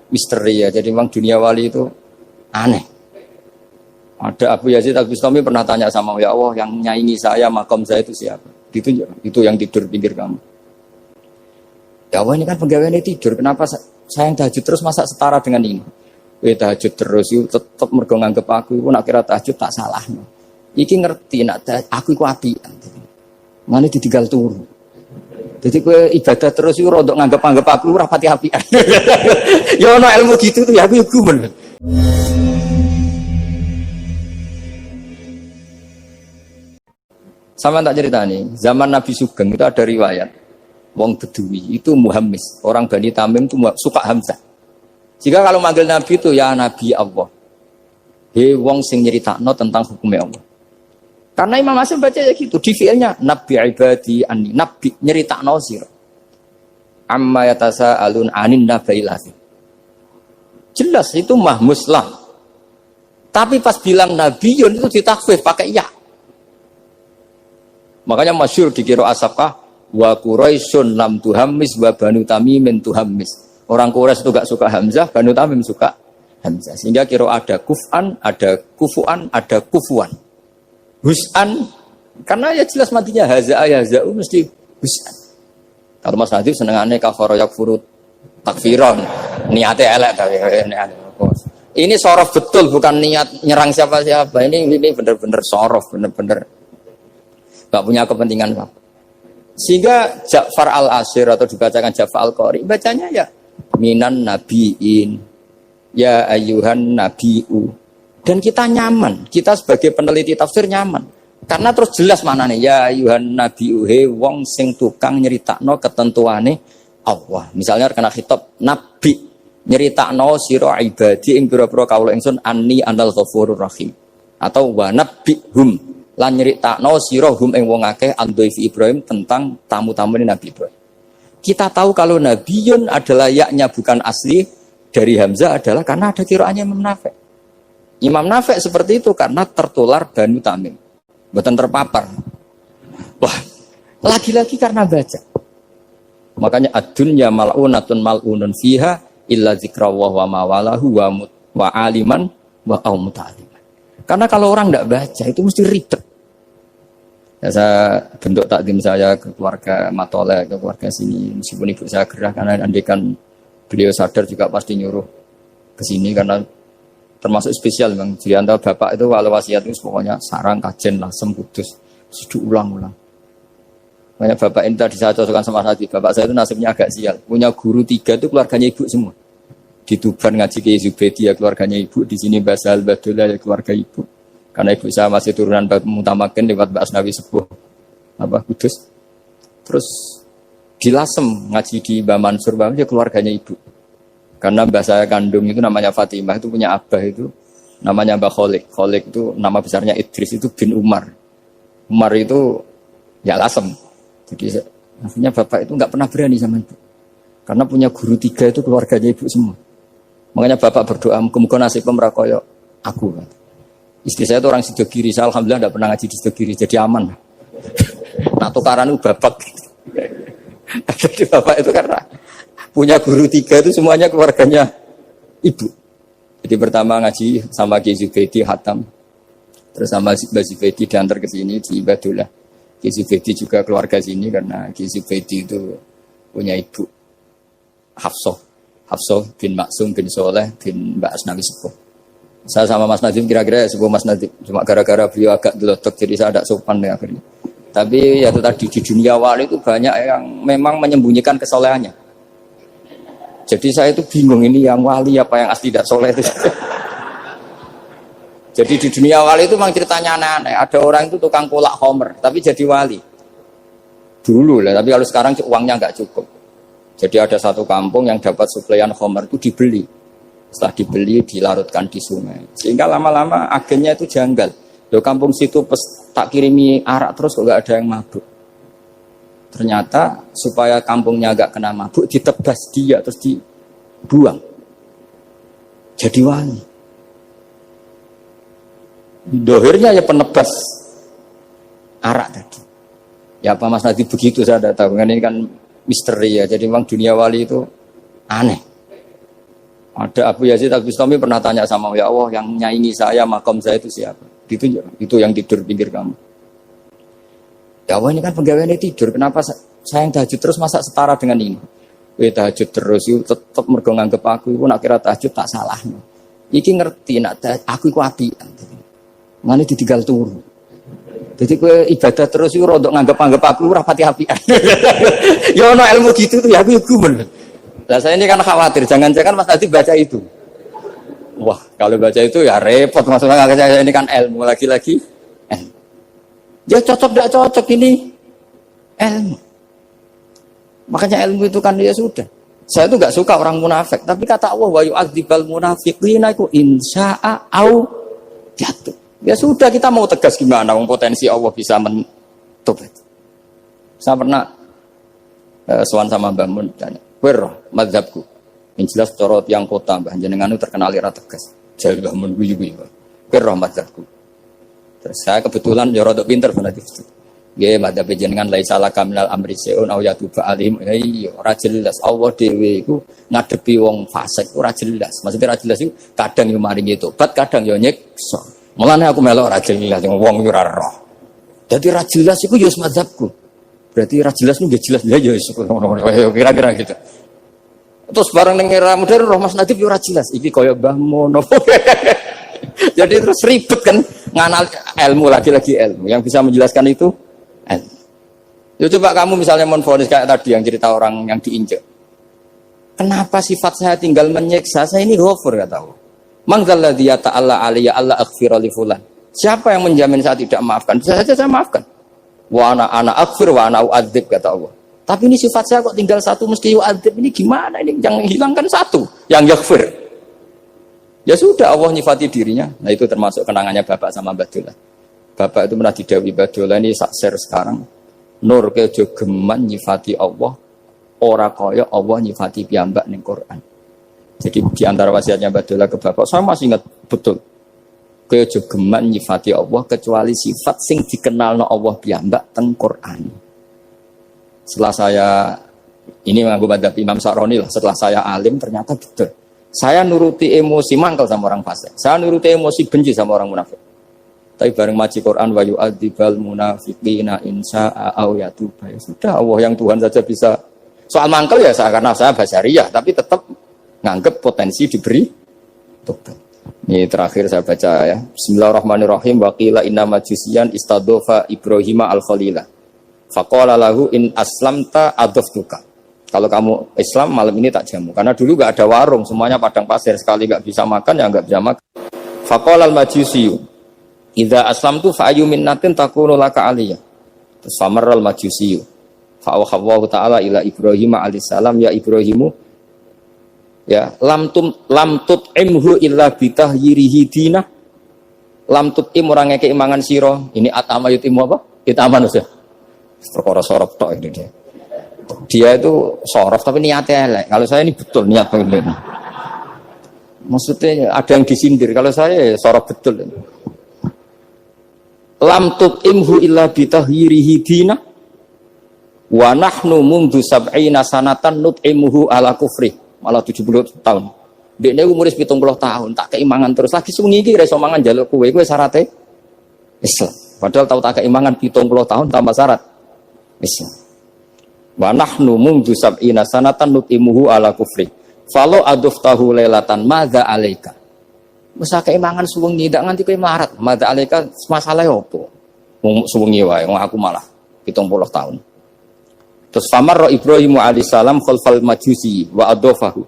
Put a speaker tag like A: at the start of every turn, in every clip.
A: misteri ya. Jadi memang dunia wali itu aneh. Ada Abu Yazid Al-Bustami pernah tanya sama ya Allah, yang nyaingi saya, makom saya itu siapa? Itu yang tidur pinggir kamu. Ya Allah, ini kan pegawainya tidur. Kenapa saya yang tahajud terus masa setara dengan ini? Tahajud terus itu tetap mergo nganggep aku itu nak kira tahajud tak salah. Iki ngerti nak aku iku apian. Ngene ditinggal turu. Jadi kowe ibadah terus iku rodok nganggep aku ora pati apian. Ya ono ilmu gitu tuh ya aku gumen. Sama tak cerita nih, zaman Nabi Sugeng itu ada riwayat wong Bedui itu Muhammis, orang Bani Tamim itu suka Hamzah. Jika kalau manggil Nabi itu ya Nabi Allah, he wong sing nyeritakno tentang hukumnya Allah. Karena Imam Hasim baca ya gitu, di fiilnya Nabi ibadi ani, Nabi nyeritakno sira. Amma yatasa alun anin nabailahi. Jelas itu mahmus lah. Tapi pas bilang Nabiyun itu ditakhfif pakai ya. Makanya masyhur di qiraah Asapkah wa Quraisyun lam tuhammis wa Banu Tamimin tuhammis. Orang Quraisy itu gak suka Hamzah, Banu Tamim suka Hamzah. Sehingga qiraah ada kuf'an, ada kufu'an, ada kufuan. Hus'an karena ya jelas matinya haza'a yaza'u mesti hus'an. Kalau Mas Nadif senengane kafara yakfuru takfiron. Niate elek tapi ini sorof betul, bukan niat nyerang siapa-siapa. Ini benar-benar sorof, benar-benar gak punya kepentingan apa. Sehingga Ja'far al-Ashir atau dibacakan Ja'far al-Qari bacanya ya minan nabiin ya ayyuhan nabiu. Dan kita nyaman, kita sebagai peneliti tafsir nyaman karena terus jelas maknanya ya ayyuhan nabiu he wong sing tukang nyeritakno ketentuane Allah. Misalnya kena khitab nabi nyeritakno sira ibadi ing pira-pira kawula ingsun anni anal ghafurur rahim atau wa nabbihum lan nyeritakno sira hum ing wong akeh andhaifi Ibrahim tentang tamu-tamu Nabi Ibrahim. Kita tahu kalau Nabiyun adalah yaknya bukan asli dari Hamzah adalah karena ada qiraahnya Imam Nafi'. Imam Nafi' seperti itu karena tertular Banu Tamim. Mboten terpapar. Wah, lagi-lagi karena baca. Makanya ad-dunya mal'unatun mal'unun fiha illa zikrawah wa mawalahu wa aliman wa muta'aliman. Karena kalau orang tidak baca itu mesti ribet. Ya, saya bentuk takdim saya ke keluarga Matole, ke keluarga sini. Meskipun ibu saya gerah karena andikan beliau sadar juga pasti nyuruh ke sini karena termasuk spesial memang. Di antara bapak itu walau wasiat itu pokoknya sarang, kajen, lasem, kudus. Sudah ulang-ulang. Makanya bapak ini tadi saya cocokkan sama Hadi. Bapak saya itu nasibnya agak sial. Punya guru 3 itu keluarganya ibu semua. Di Tuban ngaji ke Zubedi ya keluarganya ibu. Di sini Basal Badullah ya keluarga ibu. Karena ibu saya masih turunan Mutamakin lewat Mbak Asnawi Sepuh Kudus. Terus di Lasem ngaji di Mbak Mansur ya keluarganya ibu. Karena mbak saya kandung itu namanya Fatimah itu punya abah itu namanya Mbak Kholik. Kholik itu nama besarnya Idris itu bin Umar. Umar itu ya Lasem. Jadi maksudnya bapak itu nggak pernah berani sama ibu. Karena punya guru 3 itu keluarganya ibu semua. Makanya bapak berdoa muga-muga nasib merakoyo aku. Istri saya itu orang Sidogiri, saya alhamdulillah tidak pernah ngaji di Sidogiri, jadi aman. Nah tukaran itu babak. Jadi bapak itu karena punya guru 3 itu semuanya keluarganya ibu. Jadi pertama ngaji sama Ki Zubedi Hatam, terus sama Mbak Zubedi diantar ke sini di Ibadullah. Ki Zubedi juga keluarga sini karena Ki Zubedi itu punya ibu Hafsah bin Maksum bin Soleh bin Mbak Asnawi Sepuh. Saya sama Mas Nadim kira-kira sebuah Mas Nadim cuma gara-gara beliau agak delotok jadi saya tidak sopan ya akhirnya. Tapi ya itu tadi di dunia wali itu banyak yang memang menyembunyikan kesolehannya. Jadi saya itu bingung ini yang wali apa yang asli tidak soleh itu. Jadi di dunia wali itu memang ceritanya aneh-aneh. Ada orang itu tukang kolak homer tapi jadi wali. Dulu lah, tapi kalau sekarang uangnya nggak cukup. Jadi ada satu kampung yang dapat suplaian homer itu dibeli. Setelah dibeli dilarutkan di sungai sehingga lama-lama agennya itu janggal. Loh kampung situ tak kirimi arak terus kok gak ada yang mabuk. Ternyata supaya kampungnya gak kena mabuk ditebas dia terus dibuang jadi wali. Dohirnya ya penebas arak tadi. Ya apa Mas Nadi begitu saya tidak tahu. Ini kan misteri ya. Jadi memang dunia wali itu aneh. Ada Abu Yazid Al-Bustami pernah tanya sama ya Allah, yang nyaingi saya, makom saya itu siapa? Itu yang tidur pinggir kamu. Ya Allah, ini kan pegawainya tidur, kenapa saya yang tahajud terus masa setara dengan ini? Tahajud terus itu tetap mergo nganggep aku itu nak kira tahajud tak salah. Iki ngerti nak aku iku apian. Mane ditinggal turu. Jadi kowe ibadah terus iku rodok nganggep aku ora pati apian. Ya ono ilmu gitu tuh ya aku gumen. Nah saya ini kan khawatir, jangan-jangan Mas Adi baca itu. Wah, kalau baca itu ya repot, maksudnya saya ini kan ilmu lagi-lagi. Ya cocok tidak cocok ini ilmu. Makanya ilmu itu kan ya sudah. Saya itu nggak suka orang munafik, tapi kata Allah wa yu'adzibal munafiqina iku insya'a au jatuh. Ya sudah, kita mau tegas gimana, wong potensi Allah bisa mentobat. Saya pernah sowan sama Mbah Mun tanya, "Kowe mazhabku?" Yang jelas cara tiyang kota Mbah jenengan terkenal ora tegas. Jare Mbah Mun guyu-guyu. "Kowe mazhabku?" Terus saya kebetulan ya rada pinter berarti. Nggih, madzhab jenengan laisa laka minal amri seun au yatuba alim. Iya, ora jelas Allah dhewe iku ngadepi wong fasik ora jelas. Maksudnya ora jelas iku kadang yo maringi tobat, kadang yo nyiksa. Mulane aku melok ora jelas wong yo ora roh. Dadi ora jelas iku yo madzhabku. Berarti ora jelas niku nggih jelas ya yo kira-kira gitu. Terus bareng ning era modern roh Mas Nadif yo ora jelas. Iki kaya Mbah Mono. Jadi terus ribet kan nganal ilmu lagi-lagi ilmu. Yang bisa menjelaskan itu ya coba kamu misalnya menfonis kayak tadi yang cerita orang yang diinjek. Kenapa sifat saya tinggal menyiksa? Saya ini ghafur kata Allah. Man dzalladzi yata'alla alayya alla aghfira li fulan. Siapa yang menjamin saya tidak maafkan? Bisa saja saya maafkan. Wa ana aghfir wa ana u'adzib kata Allah. Tapi ini sifat saya kok tinggal satu mesti u'adzib. Ini gimana ini? Yang hilangkan satu, yang yaghfir. Ya sudah Allah nyifati dirinya. Nah itu termasuk kenangannya Bapak sama Mbak Dola. Bapak itu pernah didhawuhi Mbak Dola ini sakser sekarang. Nur kejo geman nyifati Allah, ora kaya Allah nyifati piyambak ning Quran. Jadi di antara wasiatnya Mbak Dola ke Bapak, saya masih ingat betul. Kejo geman nyifati Allah kecuali sifat sing dikenalno Allah piyambak teng Quran. Setelah saya ini mengaku madzhab Imam Sa'roni lah, setelah saya alim ternyata betul. Saya nuruti emosi mangkel sama orang fasik. Saya nuruti emosi benci sama orang munafik. Tapi bareng maji Quran wa yu'adzibal munafiqina insya'a aw yatuba. Ya sudah, Allah yang Tuhan saja bisa. Soal mangkel ya saya karena saya basyariyah, tapi tetap nganggep potensi diberi tobat. Ini terakhir saya baca ya. Bismillahirrahmanirrahim. Wa qila inna majusiyan istadofa Ibrahima al-Khalila. Faqala lahu in aslamta adaftuka. Kalau kamu Islam malam ini tak jamu. Karena dulu gak ada warung, semuanya padang pasir. Sekali gak bisa makan, ya gak bisa makan. Faqala al-majusiyu idza aslamtu fa ayyu minnatin takunu laka aliyya. Terus famarral majusiyu. Fa awhawa ta'ala ila Ibrahim alaihissalam ya Ibrahimu ya lam tut'imhu illa bitahyirihi dinah. Lam tut'im orang ngekek mangan sira. Ini atama yutimu apa? Kita aman ya. Perkara sorop tok ini dia. Dia itu sorof tapi niatnya elek. Kalau saya ini betul niat banget. Maksudnya ada yang disindir. Kalau saya sorof betul. Lam tut'imhu illa bitahyirihi dina wa nahnu mundu sab'ina sanatan nut'imuhu ala kufri. Malah 70 tahun. Dekne umur 70 tahun tak keimangan terus lagi sungi iki ra iso mangan njaluk kowe syaratnya Islam. Padahal tahu tak keimangan 70 tahun tambah syarat Islam. Wa nahnu mundu sab'ina sanatan nut'imuhu ala kufri. Falo aduftahu lailatan madza alaika. Masa keimangan suwengi ndak nganti kowe melarat. Madza alaika masalah opo? Wong suwengi wae wong aku malah 70 tahun. Terus famar Ibrahim alaihissalam khalfal majusi wa adofahu.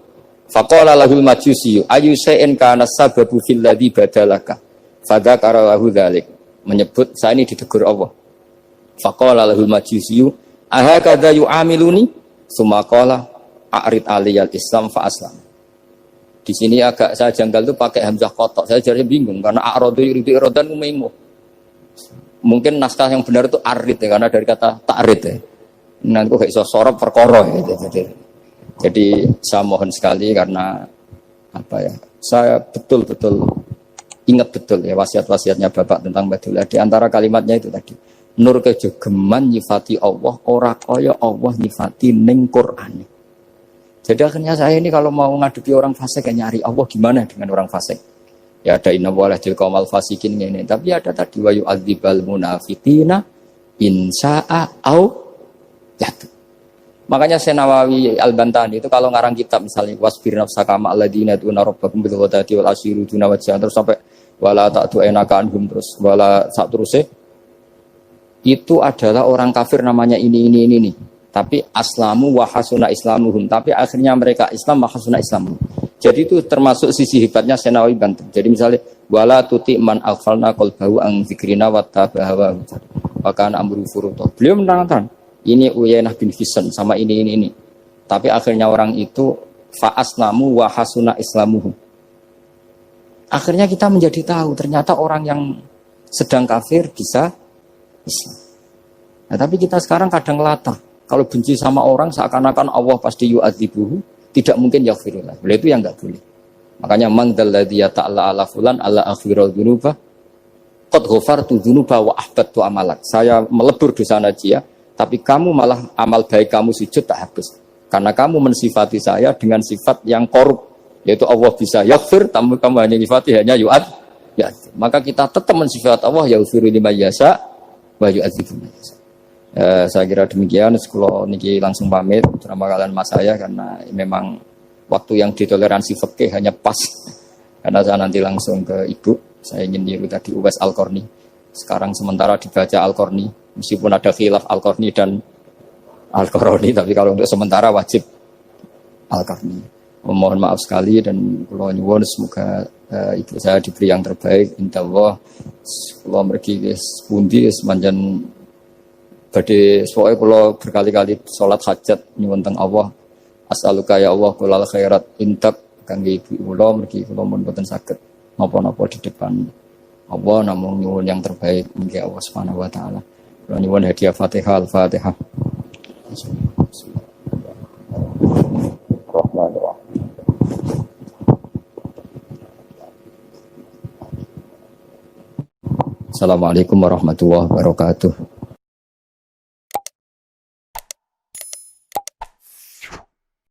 A: Faqala lahul majusi ayu shay'in kana sababu fil ladzi badalaka. Fadzakara lahu dzalik. Menyebut saya ini ditegur Allah. Faqala lahul majusi ahakadza yu'amiluni summa qala a'rid aliyal islam fa aslam. Di sini agak saya janggal tuh pakai hamzah kotok. Saya jadi bingung karena a'radu yuridu iradan umaimu. Mungkin naskah yang benar itu arid ya karena dari kata ta'rid ya. Nanti kok iso sorop perkara ya. Jadi saya mohon sekali karena apa ya? Saya betul-betul ingat betul ya wasiat-wasiatnya Bapak tentang Badullah. Di antara kalimatnya itu tadi. Nur kejogeman nyifati Allah ora kaya Allah nyifati ning Quran. Jadi akhirnya saya ini kalau mau ngadepi orang fasik ya nyari Allah gimana dengan orang fasik. Ya ada inna wallah jil qaumal fasikin ini. Tapi ada tadi wa yu'adzibal munafiqina insya'a au yatu. Makanya Senawawi Al-Bantani itu kalau ngarang kitab misalnya wasbir nafsaka ma alladziina yad'una rabbahum bil ghadati wal ashiru duna wajhan terus sampai wala ta'tu enaka anhum terus wala sak terusé itu adalah orang kafir namanya ini nih. Tapi aslamu wa hasuna islamuhum. Tapi akhirnya mereka Islam wa hasuna islamuhum. Jadi itu termasuk sisi hebatnya Senawi Banten. Jadi misalnya wala tuti man aghfalna qalbahu an dzikrina wa tabaha wa kana amru furuta. Beliau menerangkan ini Uyainah bin Hisn sama ini. Tapi akhirnya orang itu fa aslamu wa hasuna islamuhum. Akhirnya kita menjadi tahu ternyata orang yang sedang kafir bisa Islam. Nah, tapi kita sekarang kadang latah. Kalau benci sama orang seakan-akan Allah pasti yu'adzibuhu, tidak mungkin yaghfirullah. Beliau itu yang enggak boleh. Makanya man dzalladzi yata'alla ala fulan alla aghfirul dzunuba qad ghafartu dzunuba wa ahbattu amalak. Saya melebur dosa najia, tapi kamu malah amal baik kamu sujud tak habis. Karena kamu mensifati saya dengan sifat yang korup, yaitu Allah bisa yaghfir, kamu hanya sifati hanya yu'ad. Ya, maka kita tetap mensifat Allah yaghfiru liman yasha wa yu'adzibu liman yasha. Saya kira demikian. Kalau niki langsung pamit bersama kalian mas saya karena memang waktu yang ditoleransi fikih hanya pas. Karena saya nanti langsung ke ibu. Saya ingin niru tadi Uwais Al-Qarni. Sekarang sementara dibaca Al-Qarni meskipun ada khilaf Al-Qarni dan Al-Qarni, tapi kalau untuk sementara wajib Al-Qarni. Mohon maaf sekali dan kula nyuwun semoga ibu saya diberi yang terbaik. Insyaallah kula mergi wis pundi semanjan badhe pokoke kula berkali-kali salat hajat nyuwun teng Allah. As'aluka ya Allah kulal khairat intak kangge ibu kula mergi kula mun boten saged napa-napa di depan Allah namung nyuwun yang terbaik mugi Allah Subhanahu wa taala. Kula nyuwun hadiah Fatihah Al-Fatihah. Assalamualaikum warahmatullahi wabarakatuh.